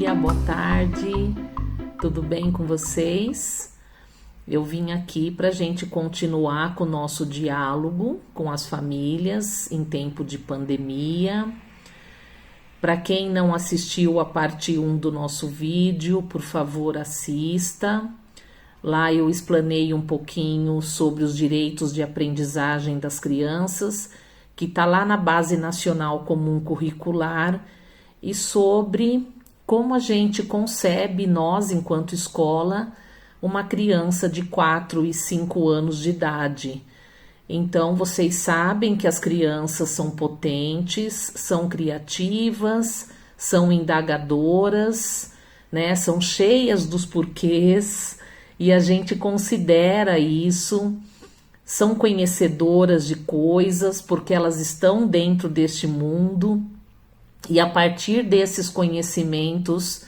dia, boa tarde, tudo bem com vocês? Eu vim aqui para a gente continuar com o nosso diálogo com as famílias em tempo de pandemia. Para quem não assistiu a parte 1 do nosso vídeo, por favor, assista. Lá eu explanei um pouquinho sobre os direitos de aprendizagem das crianças, que está lá na Base Nacional Comum Curricular, e sobre como a gente concebe, nós, enquanto escola, uma criança de 4 e 5 anos de idade. Então, vocês sabem que as crianças são potentes, são criativas, são indagadoras, né? São cheias dos porquês, e a gente considera isso, são conhecedoras de coisas, porque elas estão dentro deste mundo, e a partir desses conhecimentos,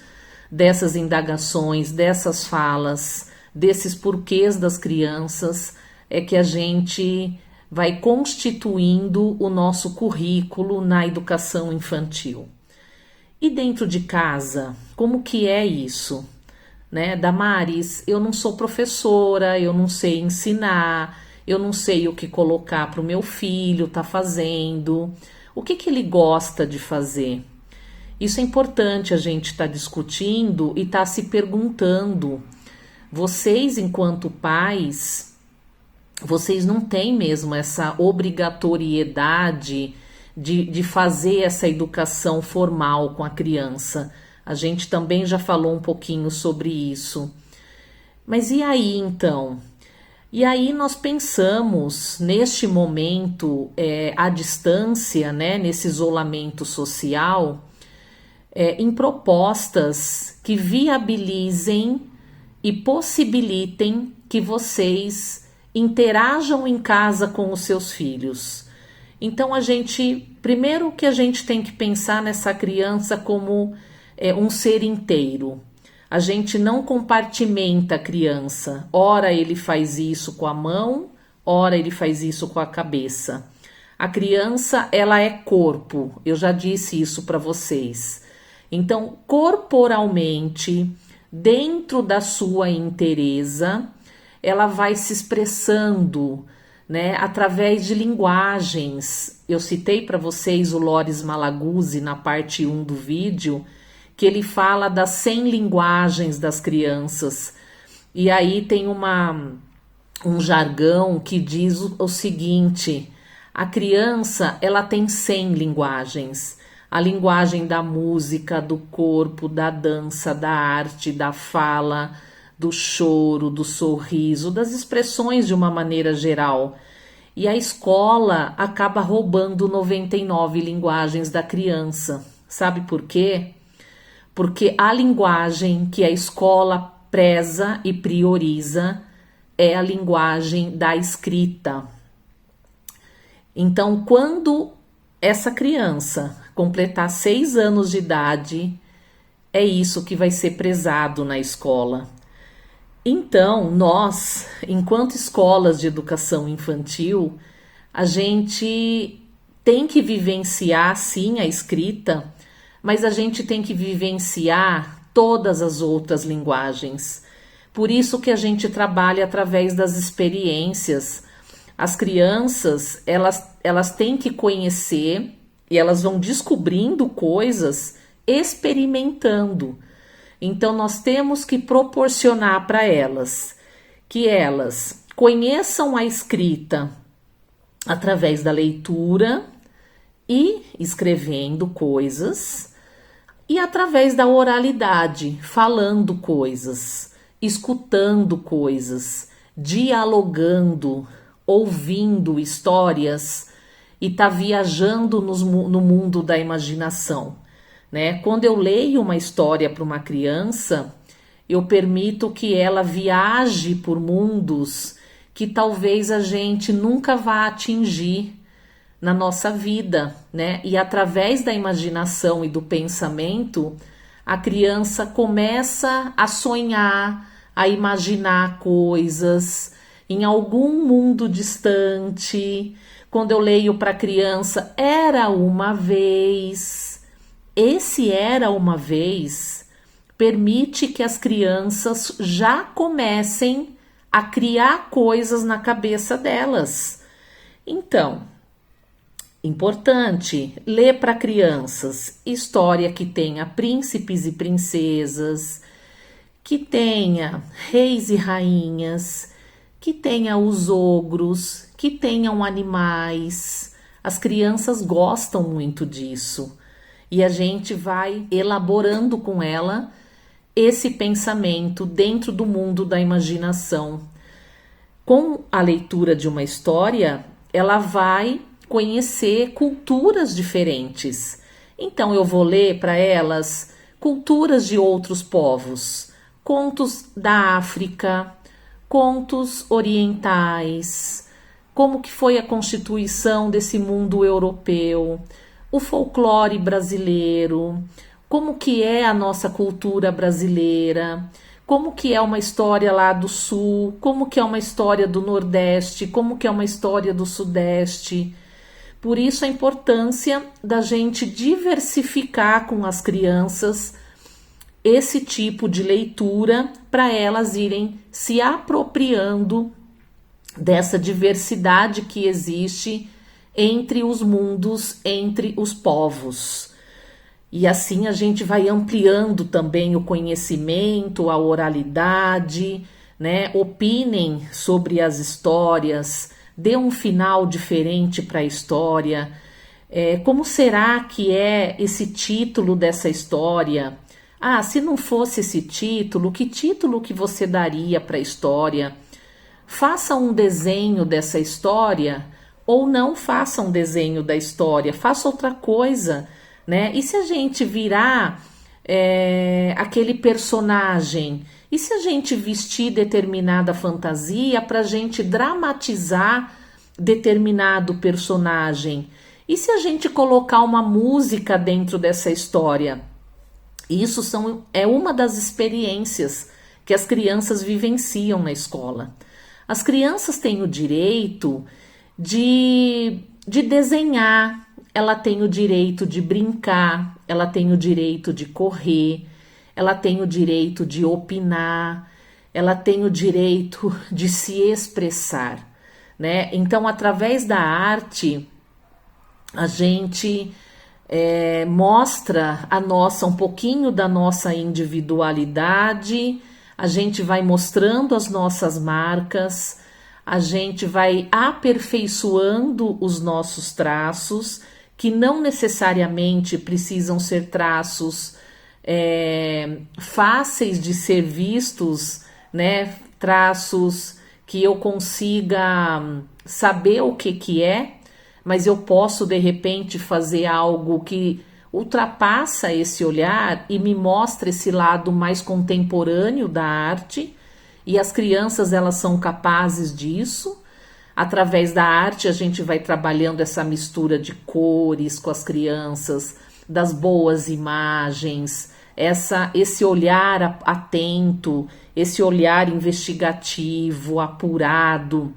dessas indagações, dessas falas, desses porquês das crianças, é que a gente vai constituindo o nosso currículo na educação infantil. E dentro de casa, como que é isso? Né? Damares, eu não sou professora, eu não sei ensinar, eu não sei o que colocar para o meu filho tá fazendo, o que ele gosta de fazer. Isso é importante a gente estar discutindo e estar se perguntando. Vocês, enquanto pais, vocês não têm mesmo essa obrigatoriedade de fazer essa educação formal com a criança. A gente também já falou um pouquinho sobre isso. Mas e aí, então? E aí nós pensamos, neste momento, à distância, né, nesse isolamento social, em propostas que viabilizem e possibilitem que vocês interajam em casa com os seus filhos. Então, primeiro que a gente tem que pensar nessa criança como um ser inteiro. A gente não compartimenta a criança. Ora ele faz isso com a mão, ora ele faz isso com a cabeça. A criança, ela é corpo. Eu já disse isso para vocês. Então, corporalmente, dentro da sua inteireza, ela vai se expressando, né, através de linguagens. Eu citei para vocês o Loris Malaguzzi na parte 1 do vídeo, que ele fala das 100 linguagens das crianças. E aí tem um jargão que diz o seguinte: a criança, ela tem 100 linguagens. A linguagem da música, do corpo, da dança, da arte, da fala, do choro, do sorriso, das expressões de uma maneira geral. E a escola acaba roubando 99 linguagens da criança. Sabe por quê? Porque a linguagem que a escola preza e prioriza é a linguagem da escrita. Então, quando essa criança completar 6 anos de idade, é isso que vai ser prezado na escola. Então, nós, enquanto escolas de educação infantil, a gente tem que vivenciar, sim, a escrita, mas a gente tem que vivenciar todas as outras linguagens. Por isso que a gente trabalha através das experiências. As crianças, elas têm que conhecer e elas vão descobrindo coisas experimentando. Então, nós temos que proporcionar para elas que elas conheçam a escrita através da leitura e escrevendo coisas, e através da oralidade, falando coisas, escutando coisas, dialogando, ouvindo histórias e tá viajando no mundo da imaginação, né? Quando eu leio uma história para uma criança, eu permito que ela viaje por mundos que talvez a gente nunca vá atingir na nossa vida, né? E através da imaginação e do pensamento, a criança começa a sonhar, a imaginar coisas em algum mundo distante. Quando eu leio para a criança, era uma vez. Esse era uma vez permite que as crianças já comecem a criar coisas na cabeça delas. Então, importante, ler para crianças história que tenha príncipes e princesas, que tenha reis e rainhas, que tenha os ogros, que tenham animais. As crianças gostam muito disso e a gente vai elaborando com ela esse pensamento dentro do mundo da imaginação. Com a leitura de uma história, ela vai conhecer culturas diferentes. Então eu vou ler para elas culturas de outros povos, contos da África, contos orientais, como que foi a constituição desse mundo europeu, o folclore brasileiro, como que é a nossa cultura brasileira, como que é uma história lá do sul, como que é uma história do nordeste, como que é uma história do sudeste. Por isso a importância da gente diversificar com as crianças esse tipo de leitura para elas irem se apropriando dessa diversidade que existe entre os mundos, entre os povos. E assim a gente vai ampliando também o conhecimento, a oralidade, né? Opinem sobre as histórias, dê um final diferente para a história. Como será que é esse título dessa história? Ah, se não fosse esse título, que título que você daria para a história? Faça um desenho dessa história ou não faça um desenho da história, faça outra coisa, né? E se a gente virar aquele personagem? E se a gente vestir determinada fantasia para a gente dramatizar determinado personagem? E se a gente colocar uma música dentro dessa história? Isso é uma das experiências que as crianças vivenciam na escola. As crianças têm o direito de desenhar, ela tem o direito de brincar, ela tem o direito de correr, ela tem o direito de opinar, ela tem o direito de se expressar, né? Então, através da arte, a gente mostra um pouquinho da nossa individualidade, a gente vai mostrando as nossas marcas, a gente vai aperfeiçoando os nossos traços, que não necessariamente precisam ser traços fáceis de ser vistos, né? Traços que eu consiga saber o que é, mas eu posso de repente fazer algo que ultrapassa esse olhar e me mostra esse lado mais contemporâneo da arte, e as crianças elas são capazes disso. Através da arte a gente vai trabalhando essa mistura de cores com as crianças, das boas imagens, esse olhar atento, esse olhar investigativo, apurado.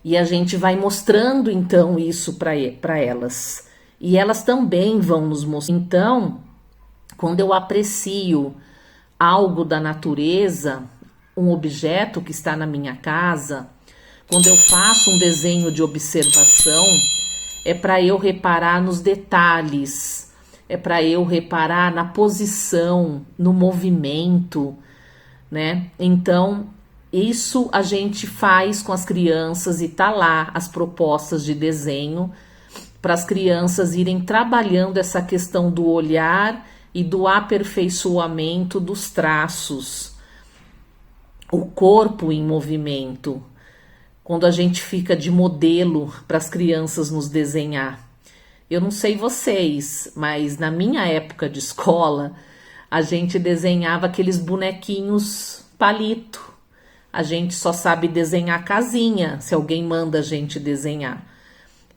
E a gente vai mostrando então isso para elas. E elas também vão nos mostrar. Então, quando eu aprecio algo da natureza, um objeto que está na minha casa, quando eu faço um desenho de observação, é para eu reparar nos detalhes, é para eu reparar na posição, no movimento, né? Então, isso a gente faz com as crianças e tá lá as propostas de desenho para as crianças irem trabalhando essa questão do olhar e do aperfeiçoamento dos traços. O corpo em movimento, quando a gente fica de modelo para as crianças nos desenhar. Eu não sei vocês, mas na minha época de escola, a gente desenhava aqueles bonequinhos palito. A gente só sabe desenhar casinha, se alguém manda a gente desenhar.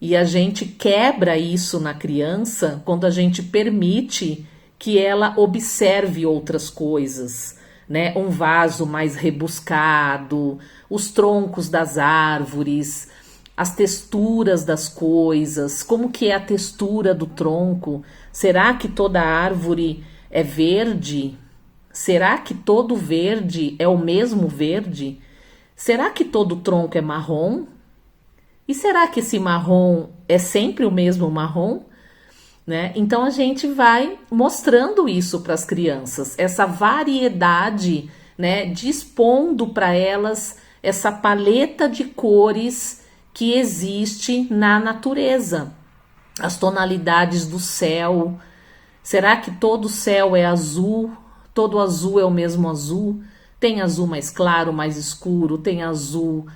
E a gente quebra isso na criança quando a gente permite que ela observe outras coisas, né? Um vaso mais rebuscado, os troncos das árvores, as texturas das coisas, como que é a textura do tronco? Será que toda árvore é verde? Será que todo verde é o mesmo verde? Será que todo tronco é marrom? E será que esse marrom é sempre o mesmo marrom? Né? Então a gente vai mostrando isso para as crianças, essa variedade, né, dispondo para elas essa paleta de cores que existe na natureza, as tonalidades do céu. Será que todo céu é azul? Todo azul é o mesmo azul? Tem azul mais claro, mais escuro, tem azul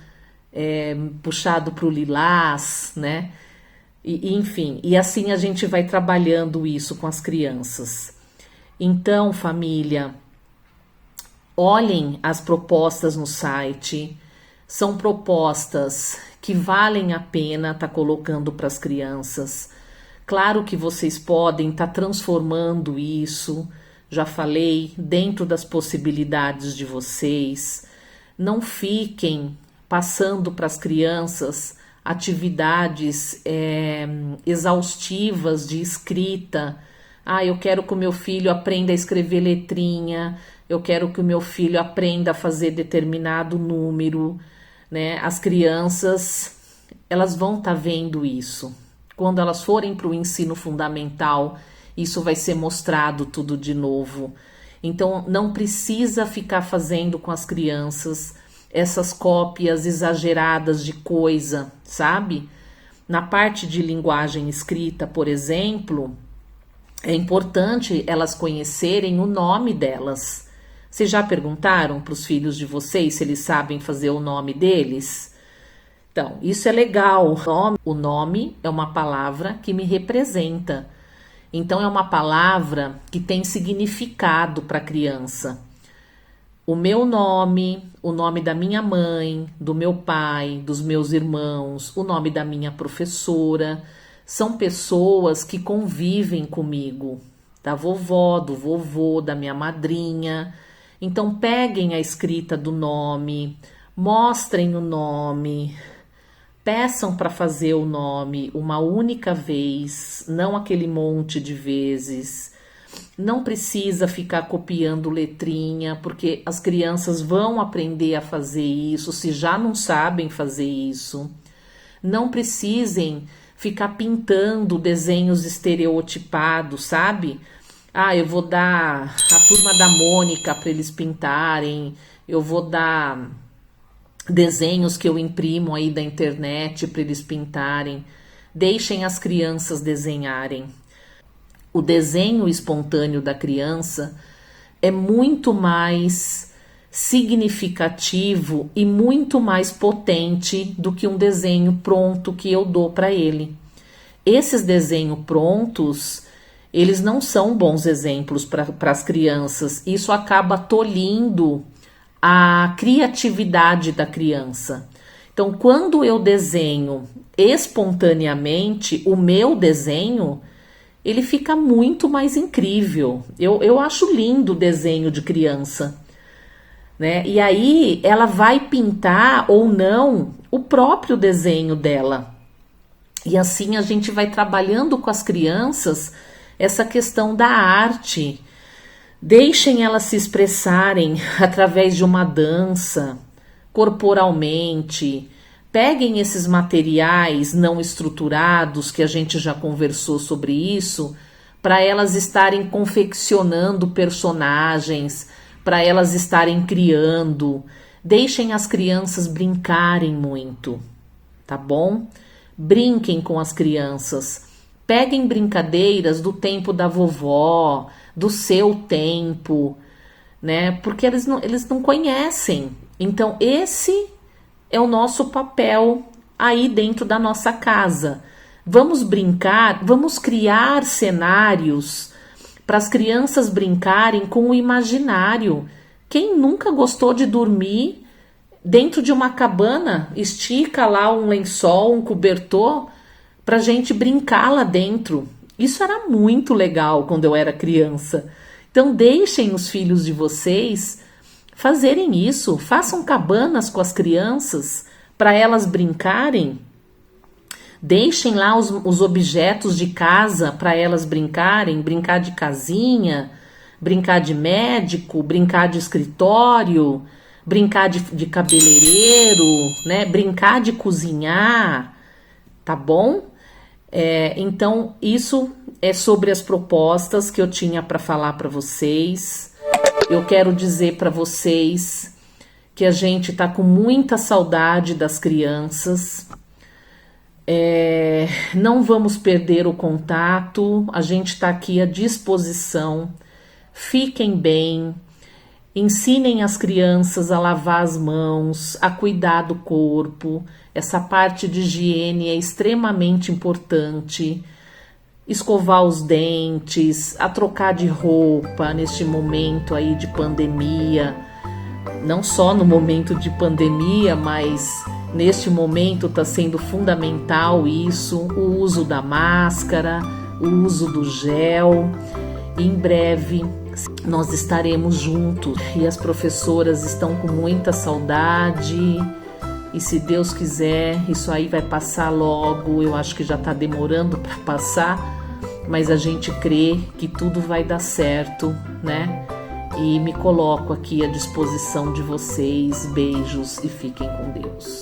puxado para o lilás, né? Enfim, e assim a gente vai trabalhando isso com as crianças. Então, família, olhem as propostas no site. São propostas que valem a pena estar colocando para as crianças. Claro que vocês podem estar transformando isso, já falei, dentro das possibilidades de vocês. Não fiquem passando para as crianças atividades exaustivas de escrita. Eu quero que o meu filho aprenda a escrever letrinha, eu quero que o meu filho aprenda a fazer determinado número, né? As crianças, elas vão estar vendo isso. Quando elas forem para o ensino fundamental, isso vai ser mostrado tudo de novo. Então, não precisa ficar fazendo com as crianças essas cópias exageradas de coisa, sabe? Na parte de linguagem escrita, por exemplo, é importante elas conhecerem o nome delas. Vocês já perguntaram para os filhos de vocês se eles sabem fazer o nome deles? Então, isso é legal. O nome é uma palavra que me representa. Então, é uma palavra que tem significado para a criança. O meu nome, o nome da minha mãe, do meu pai, dos meus irmãos, o nome da minha professora, são pessoas que convivem comigo, da vovó, do vovô, da minha madrinha. Então peguem a escrita do nome, mostrem o nome, peçam para fazer o nome uma única vez, não aquele monte de vezes. Não precisa ficar copiando letrinha, porque as crianças vão aprender a fazer isso, se já não sabem fazer isso. Não precisem ficar pintando desenhos estereotipados, sabe? Eu vou dar a turma da Mônica para eles pintarem, eu vou dar desenhos que eu imprimo aí da internet para eles pintarem. Deixem as crianças desenharem. O desenho espontâneo da criança é muito mais significativo e muito mais potente do que um desenho pronto que eu dou para ele. Esses desenhos prontos, eles não são bons exemplos para as crianças. Isso acaba tolhindo a criatividade da criança. Então, quando eu desenho espontaneamente o meu desenho, ele fica muito mais incrível. Eu acho lindo o desenho de criança, né? E aí ela vai pintar ou não o próprio desenho dela. E assim a gente vai trabalhando com as crianças essa questão da arte. Deixem elas se expressarem através de uma dança, corporalmente. Peguem esses materiais não estruturados, que a gente já conversou sobre isso, para elas estarem confeccionando personagens, para elas estarem criando. Deixem as crianças brincarem muito, tá bom? Brinquem com as crianças. Peguem brincadeiras do tempo da vovó, do seu tempo, né? Porque eles não conhecem. Então, esse é o nosso papel aí dentro da nossa casa. Vamos brincar, vamos criar cenários para as crianças brincarem com o imaginário. Quem nunca gostou de dormir dentro de uma cabana? Estica lá um lençol, um cobertor, para a gente brincar lá dentro. Isso era muito legal quando eu era criança. Então deixem os filhos de vocês fazerem isso. Façam cabanas com as crianças para elas brincarem. Deixem lá os objetos de casa para elas brincarem, brincar de casinha, brincar de médico, brincar de escritório, brincar de cabeleireiro, né? Brincar de cozinhar, tá bom? Então, isso é sobre as propostas que eu tinha para falar para vocês. Eu quero dizer para vocês que a gente tá com muita saudade das crianças. Não vamos perder o contato, a gente está aqui à disposição. Fiquem bem, ensinem as crianças a lavar as mãos, a cuidar do corpo. Essa parte de higiene é extremamente importante. Escovar os dentes, a trocar de roupa neste momento aí de pandemia. Não só no momento de pandemia, mas neste momento está sendo fundamental isso, o uso da máscara, o uso do gel. Em breve nós estaremos juntos e as professoras estão com muita saudade e se Deus quiser isso aí vai passar logo. Eu acho que já está demorando para passar, mas a gente crê que tudo vai dar certo, né? E me coloco aqui à disposição de vocês. Beijos e fiquem com Deus.